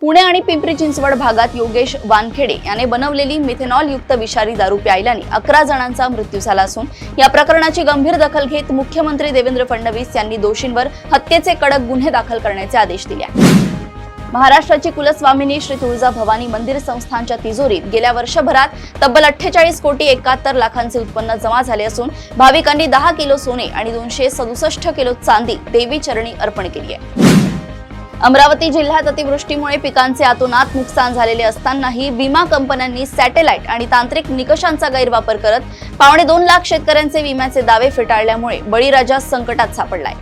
पुणे आणि पिंपरी चिंचवड भागात योगेश वानखेडे याने बनवलेली मिथेनॉल युक्त विषारी दारू प्यायल्याने 11 जणांचा मृत्यू झाला असून या प्रकरणाची गंभीर दखल घेत मुख्यमंत्री देवेंद्र फडणवीस यांनी दोषींवर हत्येचे कडक गुन्हे दाखल करण्याचे आदेश दिले आहेत। महाराष्ट्राची कुलस्वामिनी श्री तुळजा भवानी मंदिर संस्थानच्या तिजोरीत गेल्या वर्षभरात तब्बल 48 कोटी 71 लाखांचे उत्पन्न जमा झाले असून भाविकांनी 10 किलो सोने आणि 267 किलो चांदी देवी चरणी अर्पण केली आहे। अमरावती जिल्ह्यात अतिवृष्टीमुळे पिकांचे अतोनात नुकसान झालेले असतानाही विमा कंपन्यांनी सॅटेलाइट आणि तांत्रिक निकषांचा गैरवापर करत 2.25 लाख शेतकऱ्यांचे विम्याचे दावे फेटाळल्यामुळे बळीराजा संकटात सापडलाय।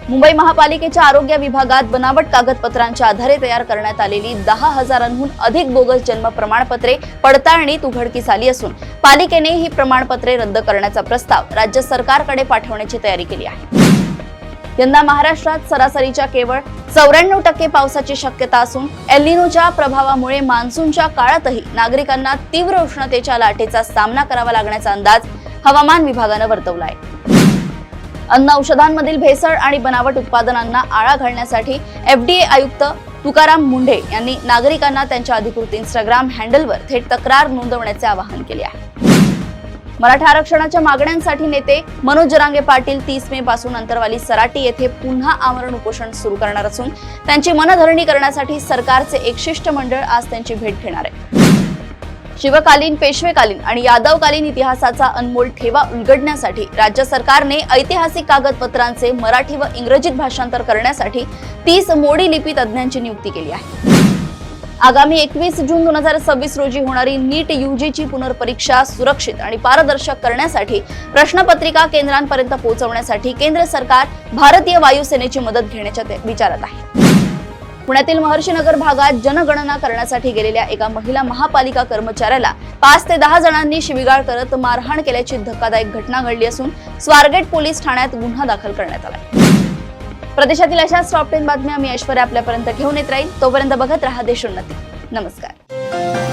मुंबई महापालिकेच्या आरोग्य विभागात बनावट कागदपत्रांच्या आधारे तयार करण्यात आलेली 10,000हून अधिक बोगस जन्म प्रमाणपत्रे पडताळणीत उघडकीस आली असून पालिकेने ही प्रमाणपत्रे रद्द करण्याचा प्रस्ताव राज्य सरकारकडे पाठवण्याची तयारी केली आहे। यंदा महाराष्ट्रात सरासरीच्या केवळ 94% पावसाची शक्यता असून एल निनोच्या प्रभावामुळे मान्सूनच्या काळातही नागरिकांना तीव्र उष्णतेच्या लाटेचा सामना करावा लागण्याचा अंदाज हवामान विभागाने वर्तवला आहे। अन्न औषधांमधील भेसळ आणि बनावट उत्पादनांना आळा घालण्यासाठी FDA आयुक्त तुकाराम मुंढे यांनी नागरिकांना त्यांच्या अधिकृत इंस्टाग्राम हँडलवर थेट तक्रार नोंदवण्याचे आवाहन केले आहे। मराठा आरक्षणाच्या मागण्यांसाठी नेते मनोज जरांगे पाटील 30 मे पासून अंतरवाली सराटी येथे पुन्हा आमरण उपोषण सुरू करणार असून त्यांची मनधरणी करण्यासाठी सरकारचे एक शिष्टमंडळ आज त्यांची भेट घेणार आहे। शिवकालीन, पेशवेकालीन आणि यादवकालीन इतिहासाचा अनमोल ठेवा उलगडण्यासाठी राज्य सरकारने ऐतिहासिक कागदपत्रांचे मराठी व इंग्रजीत भाषांतर करण्यासाठी 30 मोडी लिपी तज्ज्ञांची नियुक्ती केली आहे। आगामी 21 जून 2026 रोजी होणारी नीट UGची पुनर्परीक्षा सुरक्षित आणि पारदर्शक करण्यासाठी प्रश्नपत्रिका केंद्रांपर्यंत पोहोचवण्यासाठी केंद्र सरकार भारतीय वायुसेनेची मदत घेण्याच्या विचारात आहे। पुण्यातील महर्षीनगर भागात जनगणना करण्यासाठी गेलेल्या एका महिला महापालिका कर्मचाऱ्याला 5 ते 10 जणांनी शिवीगाळ करत मारहाण केल्याची धक्कादायक घटना घडली असून स्वारगेट पोलीस ठाण्यात गुन्हा दाखल करण्यात आला। प्रदेशातील अशाच टॉप 10 बातम्या मी ऐश्वर्या आपल्यापर्यंत घेऊन येत राहील। तोपर्यंत बघत रहा देशोन्नती। नमस्कार।